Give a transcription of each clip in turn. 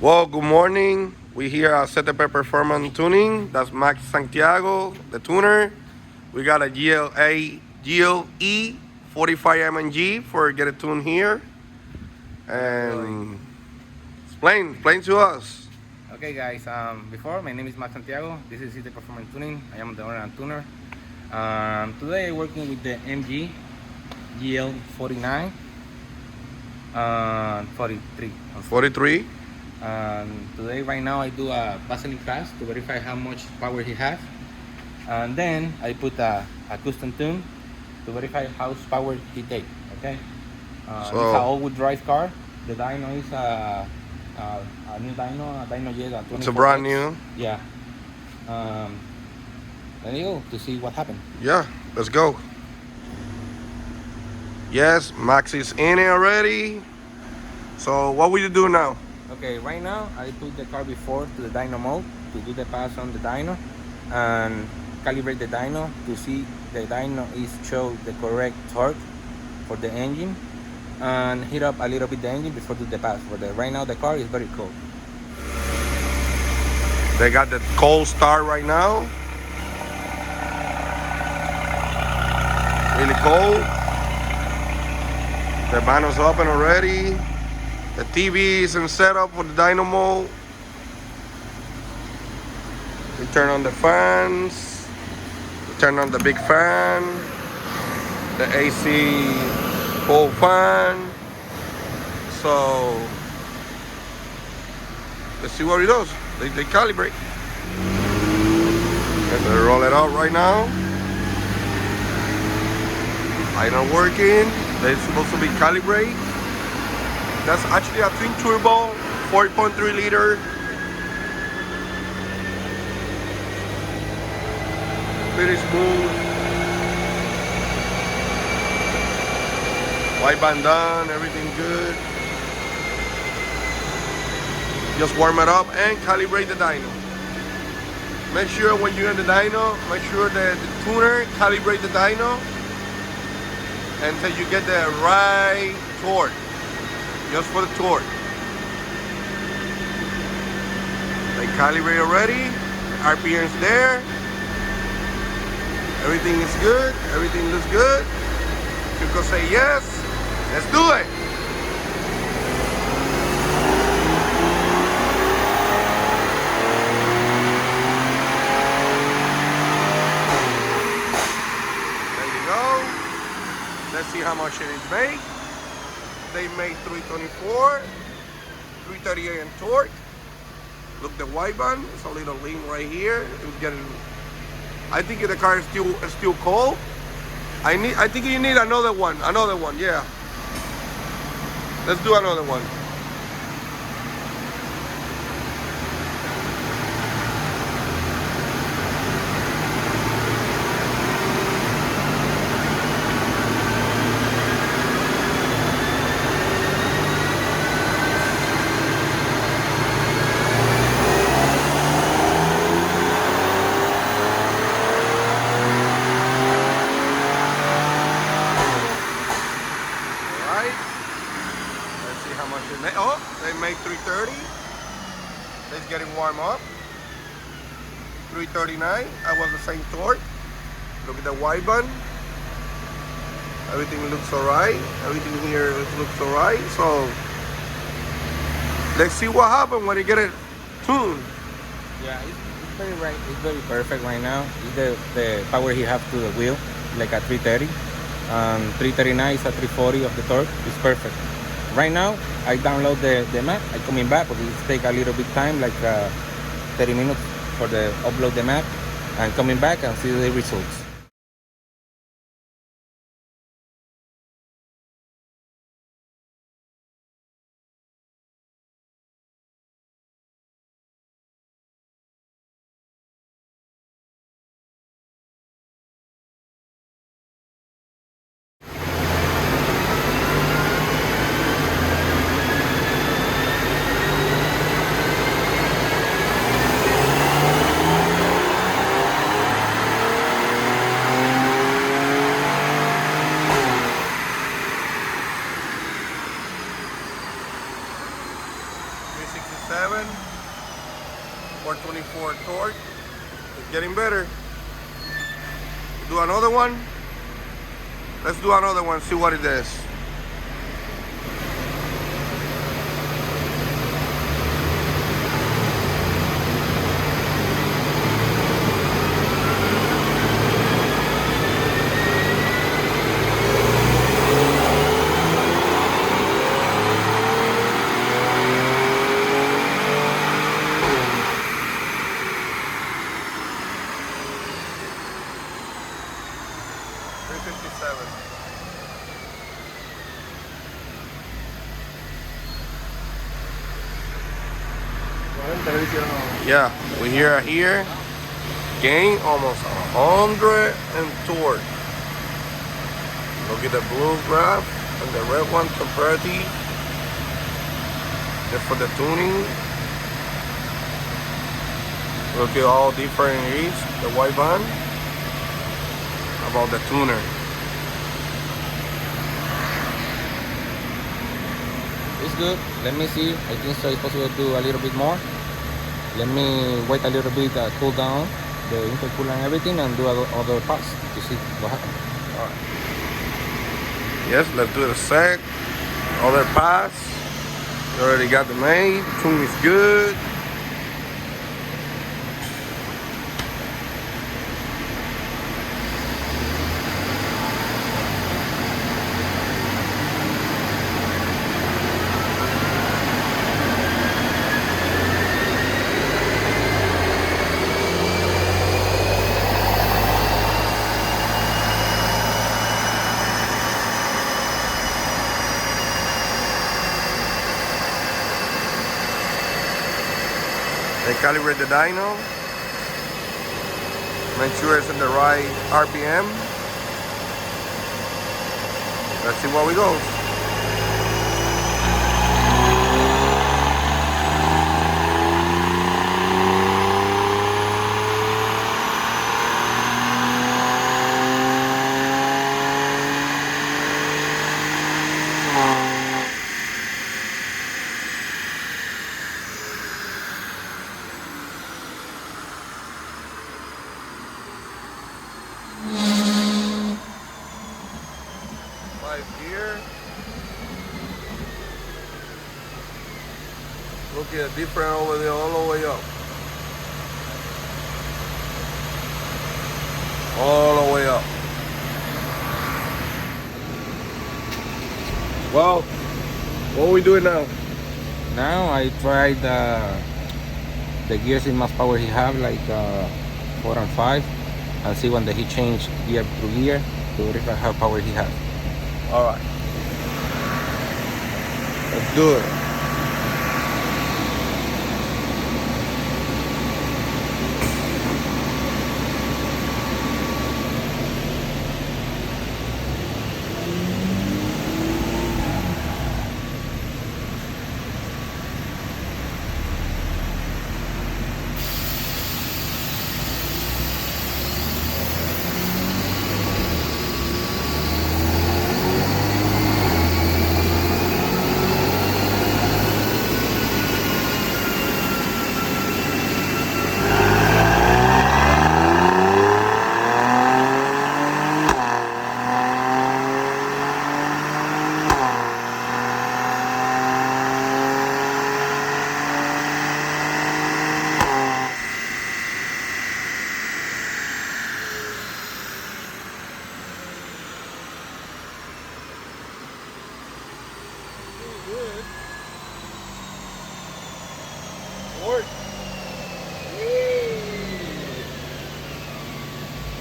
Well, good morning. We here at CTPerformance Tuning. That's Max Santiago, the tuner. We got a GLE 45 AMG for get it tuned here. Hello, everybody. And explain to us. Okay, guys. Before, my name is Max Santiago. This is CTPerformance Tuning. I am the owner and tuner. Today, I'm working with the MG GL 49 and 43. 43. Today, right now, I do a Vaseline class to verify how much power he has, and then I put a custom tune to verify how much power he takes. Okay. It's an all-wheel drive car. The dyno is a new dyno, a dyno jet, a 24X. It's a brand new. Yeah. Let me go to see what happened. Yeah, let's go. Yes, Max is in it already. So what will you do now? Okay, right now I put the car before to the dyno mode to do the pass on the dyno and calibrate the dyno to see the dyno is show the correct torque for the engine, and heat up a little bit the engine before do the pass. Right now the car is very cold. They got the cold start right now. Really cold. The manual's open already. The TV is in setup for the dyno mode. We turn on the fans. We turn on the big fan. The AC full fan. So let's see what it does. They calibrate. And they roll it out right now. Dyno working. They're supposed to be calibrate. That's actually a twin turbo, 4.3 liter. Pretty smooth. White band done, everything good. Just warm it up and calibrate the dyno. Make sure when you're in the dyno, make sure that the tuner calibrate the dyno until you get the right torque. Just for the torque. They calibrate already. RPM's there. Everything is good. Everything looks good. You can say yes. Let's do it. There you go. Let's see how much it is made. They made 324, 338 in torque. Look, the white band, it's a little lean right here. It's getting. I think the car is still cold. I think you need another one. Yeah. Let's do another one. How much they made? Oh, they made 330. It's getting warm up. 339. That was the same torque. Look at the white band. Everything looks alright. Everything here looks alright. So let's see what happens when you get it tuned. Yeah, it's very right. It's very perfect right now. It's the power he have to the wheel, like a 330. 339 is a 340 of the torque. It's perfect. Right now, I download the map. I coming back, but it take a little bit time, like 30 minutes for the upload the map, and coming back and see the results. 234 torque. It's getting better. Do another one. Let's do another one, see what it is. Yeah, we here gain almost 100 in torque. Look at the blue graph and the red one comparative. Just for the tuning. Look at all different it is, the white band. About the tuner. It's good. Let me see. I think so it's possible to do a little bit more. Let me wait a little bit, cool down the intercooler and everything, and do other parts to see what happens. All right. Yes, let's do the sec. Other pass. You already got the main. Tune is good. They calibrate the dyno, make sure it's in the right RPM. Let's see where we go. Here. Look at different over there, all the way up. All the way up. Well, what are we doing now? Now I tried the gears in mass power he have, like 4 and 5, and see when he change gear to gear to verify how power he has. All right. Let's do it.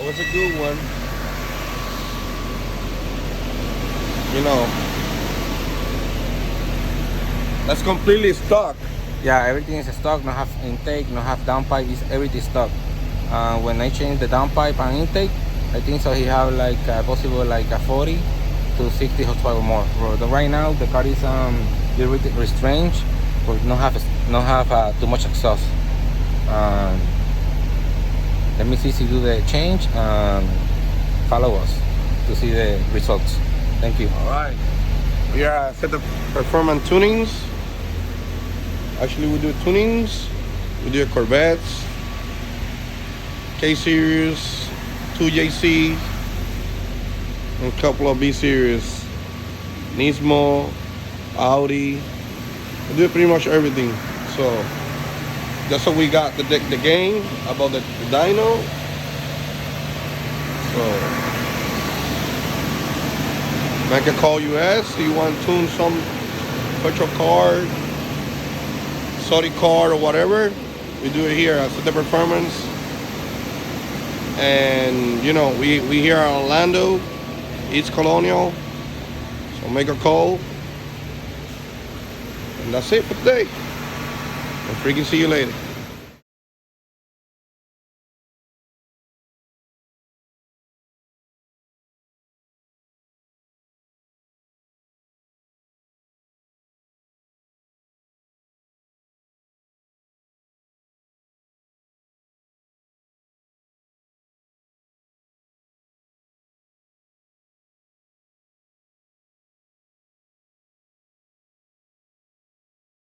That was a good one. You know, that's completely stock. Yeah, everything is stock. No have intake, no have downpipe. Is everything stock. When I change the downpipe and intake, I think so he have like possible like a 40 to 60 horsepower more. But right now the car is a little bit restrained, but no have too much exhaust. Let me see if you do the change and follow us to see the results. Thank you. All right. We are at CTPerformance tunings. Actually, we do tunings. We do Corvettes. K series, 2 JC, and a couple of B series. Nismo, Audi. I do pretty much everything. So that's what we got the game about the dyno. So make a call US. You want to tune some petrol car, Saudi car, or whatever. We do it here at CTPerformance. And you know, we here in Orlando, East Colonial. So make a call. And that's it for today. I'll freaking see you later.